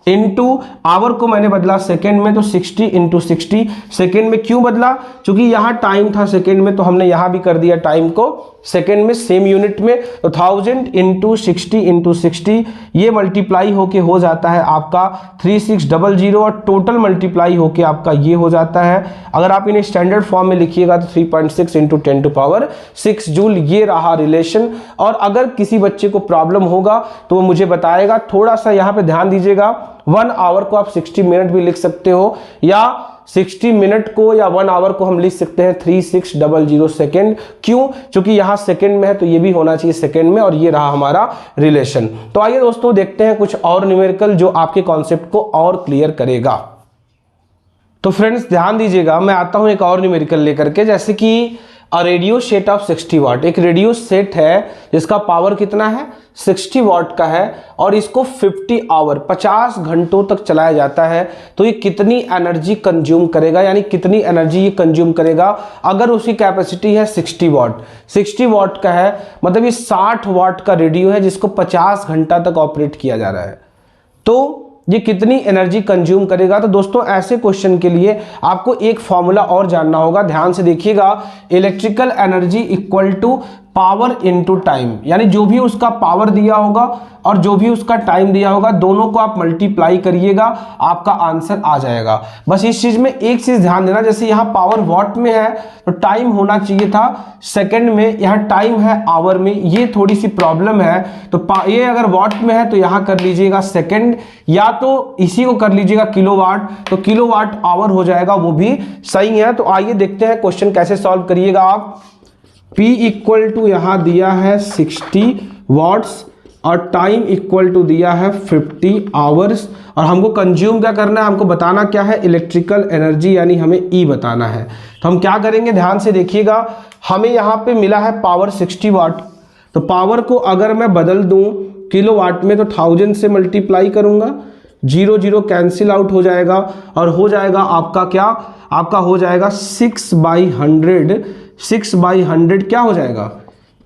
[SPEAKER 1] इंटू आवर को मैंने बदला सेकेंड में, तो 60 इंटू 60। सेकेंड में क्यों बदला, क्योंकि यहाँ टाइम था सेकेंड में, तो हमने यहाँ भी कर दिया टाइम को सेकेंड में, सेम यूनिट में। तो 1000 इंटू 60 इंटू 60, ये मल्टीप्लाई होके हो जाता है आपका 3600, और टोटल मल्टीप्लाई होके आपका ये हो जाता है। अगर आप इन्हें स्टैंडर्ड फॉर्म में लिखिएगा तो 3.6 इंटू 10 टू पावर 6 जूल। ये रहा रिलेशन। और अगर किसी बच्चे को प्रॉब्लम होगा तो वो मुझे बताएगा। थोड़ा सा यहाँ पे ध्यान दीजिएगा, 1 आवर को आप 60 मिनट भी लिख सकते हो, या 60 मिनट को या 1 आवर को हम लिख सकते हैं 3600 सेकेंड। क्यों? क्योंकि यहाँ सेकेंड में है तो ये भी होना चाहिए सेकेंड में, और ये रहा हमारा रिलेशन। तो आइए दोस्तों देखते हैं कुछ और न्यूमेरिकल जो आपके कॉन्सेप्ट को और क्लियर करेगा। तो फ्रेंड्स ध्यान दीजिएगा, मैं आता हूं एक और न्यूमेरिकल लेकर के, जैसे कि रेडियो सेट ऑफ 60 वाट। एक रेडियो सेट है जिसका पावर कितना है, 60 वाट का है, और इसको 50 आवर 50 घंटों तक चलाया जाता है। तो ये कितनी एनर्जी कंज्यूम करेगा, यानी कितनी एनर्जी ये कंज्यूम करेगा अगर उसकी कैपेसिटी है 60 वाट। 60 वाट का है मतलब ये 60 वाट का रेडियो है जिसको 50 घंटा तक ऑपरेट किया जा रहा है। तो ये कितनी एनर्जी कंज्यूम करेगा। तो दोस्तों ऐसे क्वेश्चन के लिए आपको एक फॉर्मूला और जानना होगा, ध्यान से देखिएगा। Electrical energy equal to power into time, यानी जो भी उसका पावर दिया होगा और जो भी उसका टाइम दिया होगा दोनों को आप मल्टीप्लाई करिएगा, आपका आंसर आ जाएगा। बस इस चीज में एक चीज ध्यान देना, जैसे यहाँ पावर वॉट में है तो टाइम होना चाहिए था सेकंड में, यहाँ टाइम है आवर में, ये थोड़ी सी प्रॉब्लम है। तो ये अगर वॉट में है तो यहाँ कर लीजिएगा सेकंड, या तो इसी को कर लीजिएगा किलोवाट, तो किलोवाट आवर हो जाएगा, वो भी सही है। तो आइए देखते हैं क्वेश्चन कैसे सॉल्व करिएगा आप। P इक्वल टू यहाँ दिया है 60 वॉट्स और टाइम इक्वल टू दिया है 50 आवर्स, और हमको कंज्यूम क्या करना है, हमको बताना क्या है, इलेक्ट्रिकल एनर्जी, यानी हमें E बताना है। तो हम क्या करेंगे, ध्यान से देखिएगा, हमें यहाँ पे मिला है पावर 60 वाट, तो पावर को अगर मैं बदल दूं किलोवाट में तो 1000 से मल्टीप्लाई करूंगा, 0 0 कैंसिल आउट हो जाएगा और हो जाएगा आपका क्या, आपका हो जाएगा 6/100, 6/100 क्या हो जाएगा,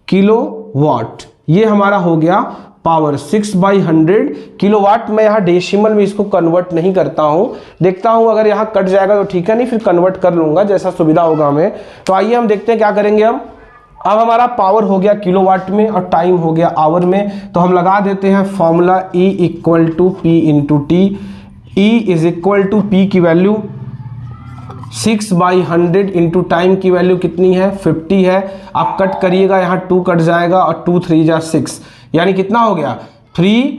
[SPEAKER 1] किलोवाट। ये हमारा हो गया पावर 6/100 किलोवाट। मैं यहाँ डेसिमल में इसको कन्वर्ट नहीं करता हूँ, देखता हूँ अगर यहाँ कट जाएगा तो ठीक है, नहीं फिर कन्वर्ट कर लूँगा जैसा सुविधा होगा हमें। तो आइए हम देखते हैं क्या करेंगे हम। अब हमारा पावर हो गया किलोवाट में और टाइम हो गया आवर में, तो हम लगा देते हैं formula E equal to P into T. E is equal to P की वैल्यू 6/100 इंटू टाइम की वैल्यू कितनी है, 50 है। आप कट करिएगा, यहाँ 2 कट जाएगा और 2 3 जा 6, यानी कितना हो गया 3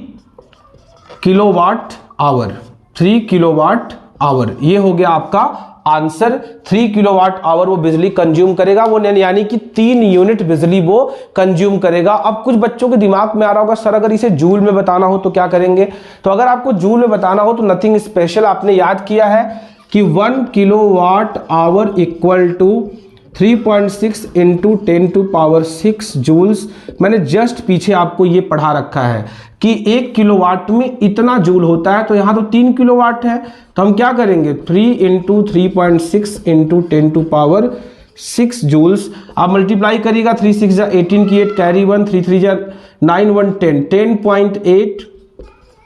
[SPEAKER 1] किलोवाट आवर, 3 किलोवाट आवर। ये हो गया आपका आंसर। 3 किलोवाट आवर वो बिजली कंज्यूम करेगा, वो यानी कि 3 यूनिट बिजली वो कंज्यूम करेगा। अब कुछ बच्चों के दिमाग में आ रहा होगा सर अगर इसे जूल में बताना हो तो क्या करेंगे, तो अगर आपको जूल में बताना हो तो नथिंग स्पेशल, आपने याद किया है कि 1 kilowatt hour equal to 3.6 into 10⁶ joules. मैंने जस्ट पीछे आपको ये पढ़ा रखा है कि 1 किलोवाट में इतना जूल होता है, तो यहाँ तो 3 किलोवाट है, तो हम क्या करेंगे 3 इंटू 3.6 इंटू 10⁶ जूल्स। आप मल्टीप्लाई करिएगा, 3 6 जा 18 की 8 कैरी 1, 3 3 जा 9 1 10, 10.8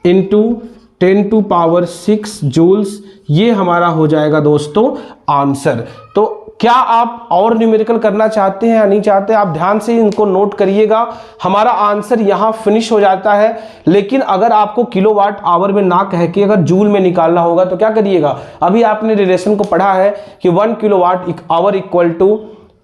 [SPEAKER 1] इंटू 10⁶ जूल्स। ये हमारा हो जाएगा दोस्तों आंसर। तो क्या आप और न्यूमेरिकल करना चाहते हैं या नहीं चाहते, आप ध्यान से इनको नोट करिएगा। हमारा आंसर यहाँ फिनिश हो जाता है, लेकिन अगर आपको किलोवाट आवर में ना कह के अगर जूल में निकालना होगा तो क्या करिएगा, अभी आपने रिलेशन को पढ़ा है कि 1 kilowatt hour equal to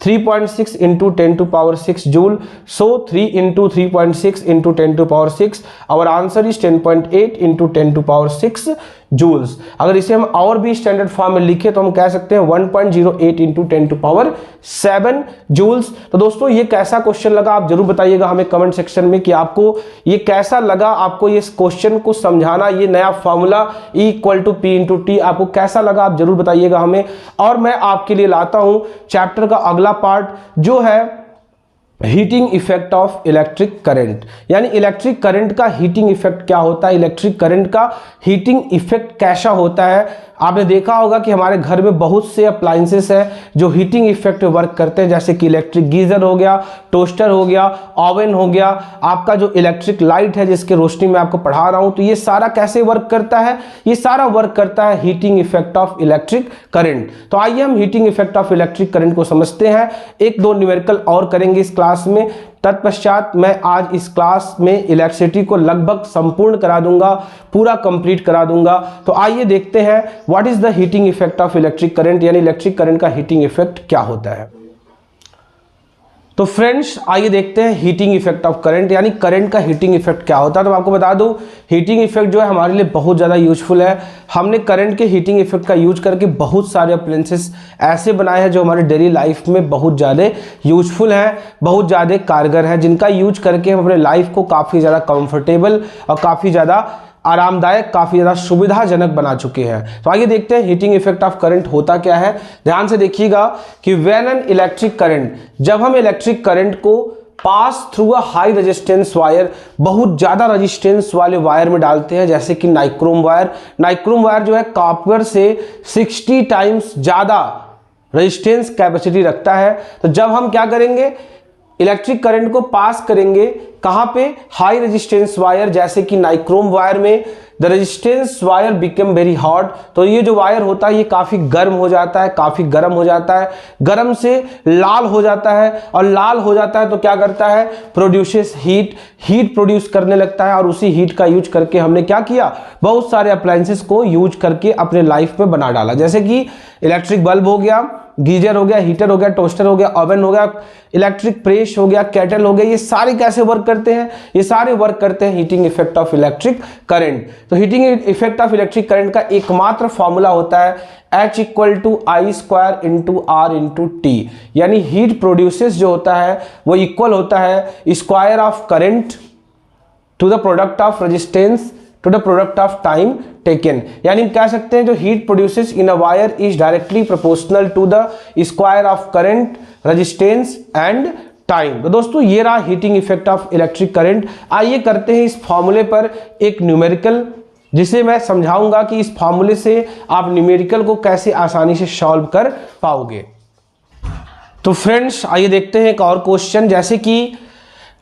[SPEAKER 1] 3.6 into 10⁶ joule. So 3 into 3.6 into 10⁶, our answer is 10.8 into 10⁶ joules. अगर इसे हम और भी स्टैंडर्ड फॉर्म में लिखे तो हम कह सकते हैं 1.08 इंटू 10⁷ जूल्स। तो दोस्तों ये कैसा क्वेश्चन लगा आप जरूर बताइएगा हमें कमेंट सेक्शन में कि आपको ये कैसा लगा, आपको ये क्वेश्चन को समझाना, ये नया formula E equal to P into T आपको कैसा लगा आप जरूर बताइएगा हमें। और मैं आपके लिए लाता हूं चैप्टर का अगला पार्ट जो है heating effect of electric current, यानी इलेक्ट्रिक करंट का हीटिंग इफेक्ट क्या होता है, इलेक्ट्रिक करंट का हीटिंग इफेक्ट कैसा होता है। आपने देखा होगा कि हमारे घर में बहुत से अप्लायंसेस हैं जो हीटिंग इफेक्ट वर्क करते हैं, जैसे कि इलेक्ट्रिक गीजर हो गया, टोस्टर हो गया, ओवन हो गया, आपका जो इलेक्ट्रिक लाइट है जिसके रोशनी में आपको पढ़ा रहा हूं, तो ये सारा कैसे वर्क करता है, ये सारा वर्क करता है heating effect of electric current. तो आइए हम heating effect of electric current को समझते हैं। 1-2 न्यूमेरिकल और करेंगे इस क्लास में, तत्पश्चात मैं आज इस क्लास में इलेक्ट्रिसिटी को लगभग संपूर्ण करा दूंगा, पूरा कंप्लीट करा दूंगा। तो आइए देखते हैं what is the heating effect of electric current, यानी इलेक्ट्रिक करंट का हीटिंग इफेक्ट क्या होता है। तो फ्रेंड्स आइए देखते हैं हीटिंग इफेक्ट ऑफ करंट, यानी करंट का हीटिंग इफेक्ट क्या होता है। तो मैं आपको बता दूं हीटिंग इफेक्ट जो है हमारे लिए बहुत ज़्यादा यूजफुल है। हमने करंट के हीटिंग इफेक्ट का यूज करके बहुत सारे अप्लायंसेस ऐसे बनाए हैं जो हमारे डेली लाइफ में बहुत ज़्यादा यूजफुल हैं, बहुत ज़्यादा कारगर हैं, जिनका यूज करके हम अपने लाइफ को काफ़ी ज़्यादा कंफर्टेबल और काफ़ी ज़्यादा आरामदायक, काफ़ी ज़्यादा सुविधाजनक बना चुके हैं। तो आइए देखते हैं हीटिंग इफेक्ट ऑफ करंट होता क्या है। ध्यान से देखिएगा कि व्हेन एन इलेक्ट्रिक करंट, जब हम इलेक्ट्रिक करंट को pass through a high resistance wire, बहुत ज़्यादा रेजिस्टेंस वाले वायर में डालते हैं, जैसे कि नाइक्रोम वायर। नाइक्रोम वायर जो है कॉपर से 60 टाइम्स ज़्यादा रेजिस्टेंस कैपेसिटी रखता है। तो जब हम क्या करेंगे, इलेक्ट्रिक करंट को पास करेंगे कहां पे, हाई रेजिस्टेंस वायर जैसे कि नाइक्रोम वायर में, the resistance wire become very hot, तो ये जो वायर होता है ये काफी गर्म हो जाता है, काफी गर्म हो जाता है, गर्म से लाल हो जाता है, और लाल हो जाता है तो क्या करता है, प्रोड्यूसेस हीट, हीट प्रोड्यूस करने लगता है। और उसी हीट का यूज करके हमने क्या किया, बहुत सारे अप्लायंसेस को यूज करके अपने लाइफ में बना डाला, जैसे कि इलेक्ट्रिक बल्ब हो गया, गीजर हो गया, हीटर हो गया, टोस्टर हो गया, ओवन हो गया, इलेक्ट्रिक प्रेस हो गया, केटल हो गया। ये सारे कैसे वर्क करते हैं, ये सारे वर्क करते हैं heating effect of electric current. तो heating effect of electric current का एकमात्र फॉर्मूला होता है H = I² × R × T, यानी हीट प्रोड्यूसेस जो होता है वो इक्वल होता है square of current to the product of resistance to the product of time taken. यानी हम कह सकते हैं जो heat produces in a wire is directly proportional to the square of current, resistance and time. तो दोस्तों ये रहा heating effect of electric current. आइए करते हैं इस फॉर्मूले पर एक न्यूमेरिकल, जिसे मैं समझाऊंगा कि इस फॉर्मूले से आप न्यूमेरिकल को कैसे आसानी से सॉल्व कर पाओगे। तो फ्रेंड्स आइए देखते हैं एक और क्वेश्चन, जैसे कि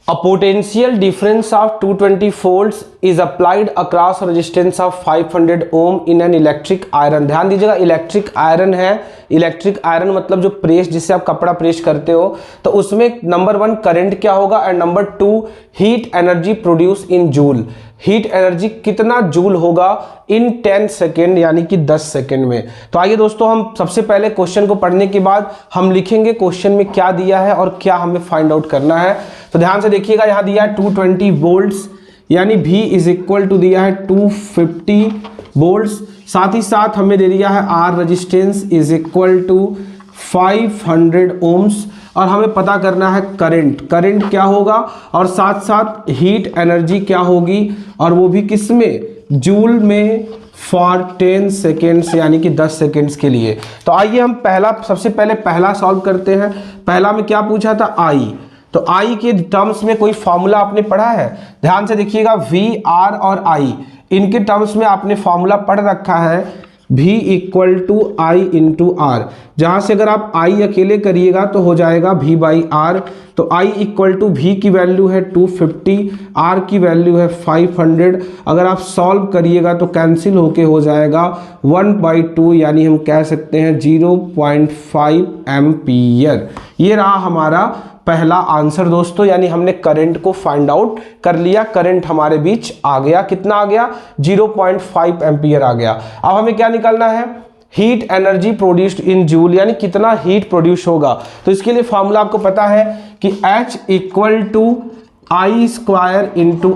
[SPEAKER 1] A potential difference of 220 volts is applied across a resistance of 500 ohm in an electric iron। ध्यान दीजिएगा, इलेक्ट्रिक आयरन है, इलेक्ट्रिक आयरन मतलब जो प्रेस, जिससे आप कपड़ा प्रेस करते हो, तो उसमें नंबर 1 करंट क्या होगा and number 2 heat energy produce in joule. Heat energy कितना जूल होगा इन 10 सेकेंड, यानी कि 10 सेकेंड में। तो आइए दोस्तों हम सबसे पहले क्वेश्चन को पढ़ने के बाद हम लिखेंगे क्वेश्चन में क्या दिया है और क्या हमें फाइंड आउट करना है। तो ध्यान से देखिएगा, यहां दिया है 220 वोल्ट्स, यानी V = दिया है 250 वोल्ट्स। साथ ही साथ हमें दे दिया है R रेजिस्टेंस = 500 ओम्स, और हमें पता करना है करंट, करंट क्या होगा, और साथ साथ हीट एनर्जी क्या होगी, और वो भी किस में, जूल में, फॉर 10 सेकेंड्स, यानी कि 10 सेकेंड्स के लिए। तो आइए हम सबसे पहले पहला सॉल्व करते हैं। पहला में क्या पूछा था, I, तो I के टर्म्स में कोई फॉर्मूला आपने पढ़ा है? ध्यान से देखिएगा, V, R और I, इनके टर्म्स में आपने फॉर्मूला पढ़ रखा है V = I × R, जहां से अगर आप I अकेले करिएगा तो हो जाएगा V/R। तो I = V की वैल्यू है 250, R की वैल्यू है 500। अगर आप सॉल्व करिएगा तो कैंसिल होके हो जाएगा 1/2, यानी हम कह सकते हैं 0.5 एम्पियर। ये रहा हमारा पहला आंसर दोस्तों, यानी हमने करंट को फाइंड आउट कर लिया, करंट हमारे बीच आ गया। कितना आ गया, 0.5 एम्पियर आ गया। अब हमें क्या निकालना है, heat energy produced in joule, यानी कितना हीट प्रोड्यूस होगा। तो इसके लिए फॉर्मूला आपको पता है कि H = I² ×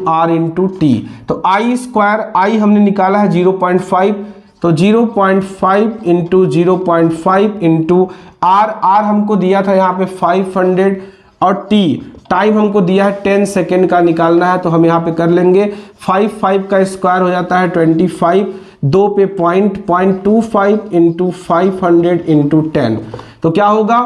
[SPEAKER 1] R × T। तो I² हमने निकाला है 0.5, तो 0.5 × 0.5 × R हमको दिया था यहाँ पे 500, और T टाइम हमको दिया है 10 सेकेंड का निकालना है। तो हम यहाँ पे कर लेंगे 5 का स्क्वायर हो जाता है 25, 2 पे 0.25 × 500 × 10, तो क्या होगा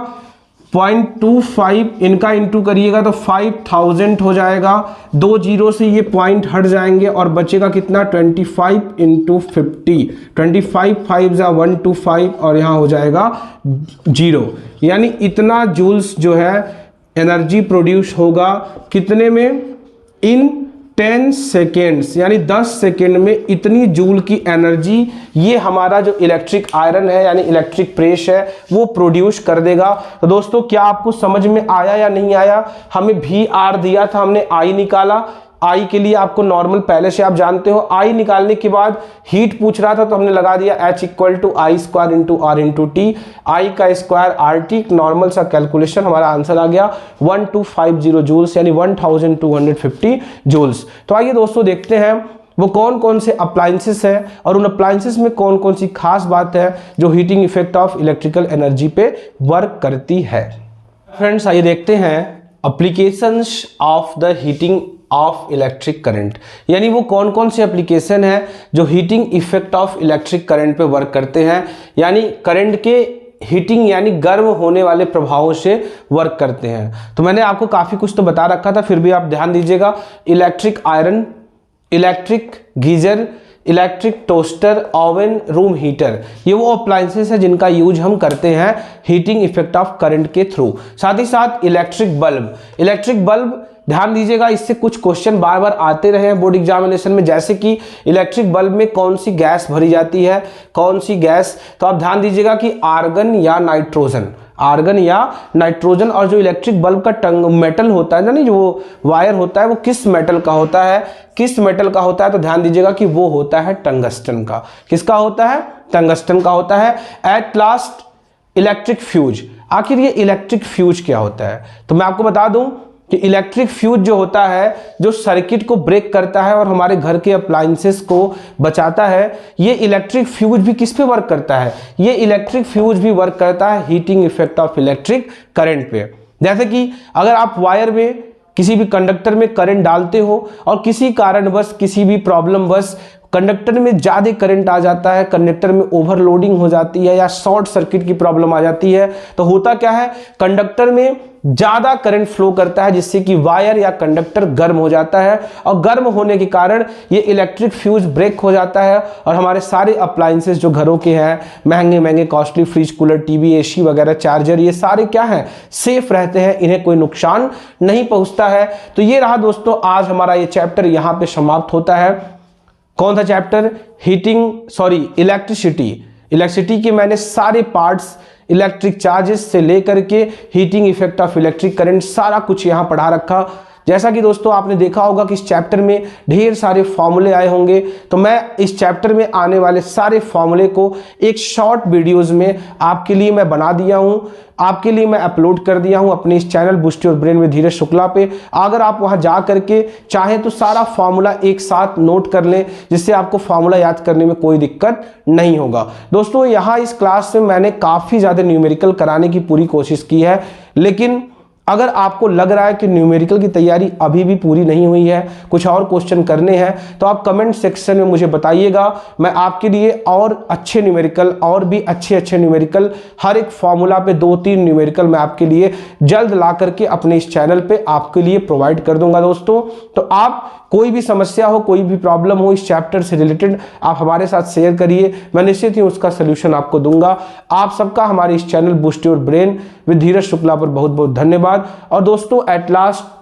[SPEAKER 1] 0.25, इनका इंटू करिएगा तो 5000 हो जाएगा। 2 जीरो से ये पॉइंट हट जाएंगे और बचेगा कितना, 25 × 50, 25 5 = 125, और यहाँ हो जाएगा 0, यानी इतना जूल्स जो है एनर्जी प्रोड्यूस होगा कितने में, इन 10 सेकेंड्स, यानी 10 सेकेंड में इतनी जूल की एनर्जी ये हमारा जो इलेक्ट्रिक आयरन है यानी इलेक्ट्रिक प्रेस है वो प्रोड्यूस कर देगा। तो दोस्तों क्या आपको समझ में आया या नहीं आया? हमें VR दिया था, हमने I निकाला। I के लिए आपको नॉर्मल पहले से आप जानते हो, I निकालने के बाद हीट पूछ रहा था तो हमने लगा दिया H = I² × R × T, I का स्क्वायर RT, नॉर्मल सा कैलकुलेशन, हमारा आंसर आ गया 1250 जूल्स, यानी 1250 जूल्स। तो आइए दोस्तों देखते हैं वो कौन कौन से अप्लायंसेस हैं और उन अप्लायंसेस में कौन कौन सी खास बात है जो heating effect of electrical energy पे वर्क करती है। फ्रेंड्स आइए देखते हैं applications of the heating of electric current, यानी वो कौन कौन से एप्लीकेशन है जो heating effect of electric current पे वर्क करते हैं, यानी करंट के हीटिंग यानी गर्म होने वाले प्रभावों से वर्क करते हैं। तो मैंने आपको काफ़ी कुछ तो बता रखा था, फिर भी आप ध्यान दीजिएगा। Electric iron, electric geyser, electric toaster, oven, room heater, ये वो अप्लायंसेस है जिनका यूज हम करते हैं हीटिंग इफेक्ट ऑफ करंट के थ्रू। साथ ही साथ इलेक्ट्रिक बल्ब ध्यान दीजिएगा, इससे कुछ क्वेश्चन बार बार आते रहे हैं बोर्ड एग्जामिनेशन में, जैसे कि इलेक्ट्रिक बल्ब में कौन सी गैस भरी जाती है, कौन सी गैस। तो आप ध्यान दीजिएगा कि आर्गन या नाइट्रोजन, आर्गन या नाइट्रोजन। और जो इलेक्ट्रिक बल्ब का मेटल होता है ना, नहीं जो वायर होता है वो किस मेटल का होता है, किस मेटल का होता है। तो ध्यान दीजिएगा कि वो होता है टंगस्टन का। किसका होता है? टंगस्टन का होता है। At last electric fuse. आखिर ये इलेक्ट्रिक फ्यूज क्या होता है? तो मैं आपको बता दूं कि इलेक्ट्रिक फ्यूज जो होता है, जो सर्किट को ब्रेक करता है और हमारे घर के अप्लायंसेस को बचाता है, ये इलेक्ट्रिक फ्यूज भी किस पे वर्क करता है? ये इलेक्ट्रिक फ्यूज भी वर्क करता है heating effect of electric current पे। जैसे कि अगर आप वायर में किसी भी कंडक्टर में करंट डालते हो और किसी कारणवश, किसी भी प्रॉब्लम बस कंडक्टर में ज़्यादा करंट आ जाता है, कंडक्टर में ओवरलोडिंग हो जाती है या शॉर्ट सर्किट की प्रॉब्लम आ जाती है, तो होता क्या है, कंडक्टर में ज़्यादा करंट फ्लो करता है जिससे कि वायर या कंडक्टर गर्म हो जाता है, और गर्म होने के कारण ये इलेक्ट्रिक फ्यूज ब्रेक हो जाता है और हमारे सारे अप्लायंसेस जो घरों के हैं, महंगे महंगे costly fridge, cooler, TV, AC वगैरह, चार्जर, ये सारे क्या हैं, सेफ रहते हैं, इन्हें कोई नुकसान नहीं पहुंचता है। तो ये रहा दोस्तों आज हमारा ये चैप्टर यहाँ पे समाप्त होता है। कौन सा चैप्टर? इलेक्ट्रिसिटी। इलेक्ट्रिसिटी के मैंने सारे पार्ट्स, इलेक्ट्रिक चार्जेस से लेकर के heating effect of electric current, सारा कुछ यहाँ पढ़ा रखा। जैसा कि दोस्तों आपने देखा होगा कि इस चैप्टर में ढेर सारे फॉर्मूले आए होंगे, तो मैं इस चैप्टर में आने वाले सारे फॉर्मूले को एक शॉर्ट वीडियोस में आपके लिए मैं बना दिया हूँ, आपके लिए मैं अपलोड कर दिया हूँ अपने इस channel boost your brain with Dheeraj Shukla पे। अगर आप वहाँ जा करके चाहें तो सारा फॉर्मूला एक साथ नोट कर लें, जिससे आपको फॉर्मूला याद करने में कोई दिक्कत नहीं होगा। दोस्तों यहाँ इस क्लास में मैंने काफ़ी ज़्यादा न्यूमेरिकल कराने की पूरी कोशिश की है, लेकिन अगर आपको लग रहा है कि न्यूमेरिकल की तैयारी अभी भी पूरी नहीं हुई है, कुछ और क्वेश्चन करने हैं, तो आप कमेंट सेक्शन में मुझे बताइएगा। मैं आपके लिए और अच्छे न्यूमेरिकल, और भी अच्छे न्यूमेरिकल, हर एक फॉर्मूला पे 2-3 न्यूमेरिकल मैं आपके लिए जल्द ला करके अपने इस चैनल पे आपके लिए प्रोवाइड कर दूंगा दोस्तों। तो आप कोई भी समस्या हो, कोई भी प्रॉब्लम हो इस चैप्टर से रिलेटेड, आप हमारे साथ शेयर करिए, मैं निश्चित ही उसका सोल्यूशन आपको दूंगा। आप सबका हमारे इस channel boost your brain with Dheeraj Shukla पर बहुत बहुत धन्यवाद। और दोस्तों एट लास्ट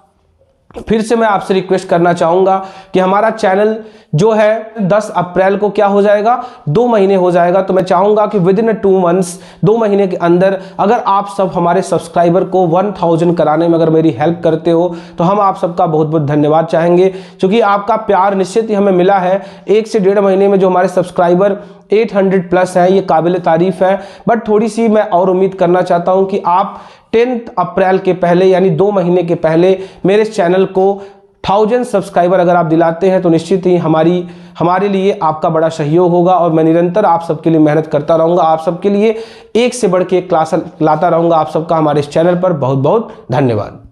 [SPEAKER 1] फिर से मैं आपसे रिक्वेस्ट करना चाहूंगा कि हमारा चैनल जो है 10 अप्रैल को क्या हो जाएगा, 2 महीने हो जाएगा। तो मैं चाहूंगा कि विद इन 2 मंथ्स, 2 महीने के अंदर अगर आप सब हमारे सब्सक्राइबर को 1000 कराने में अगर मेरी हेल्प करते हो तो हम आप सबका बहुत बहुत धन्यवाद चाहेंगे, क्योंकि आपका प्यार निश्चित ही हमें मिला है। 1 से 1.5 महीने में जो हमारे सब्सक्राइबर 800 प्लस है, ये काबिल तारीफ है। बट थोड़ी सी मैं और उम्मीद करना चाहता हूं कि आप 10 अप्रैल के पहले, यानी 2 महीने के पहले मेरे चैनल को 1000 सब्सक्राइबर अगर आप दिलाते हैं तो निश्चित ही हमारे लिए आपका बड़ा सहयोग होगा, और मैं निरंतर आप सबके लिए मेहनत करता रहूंगा, आप सबके लिए एक से बढ़ के एक क्लास लाता रहूंगा। आप सबका हमारे इस चैनल पर बहुत बहुत धन्यवाद।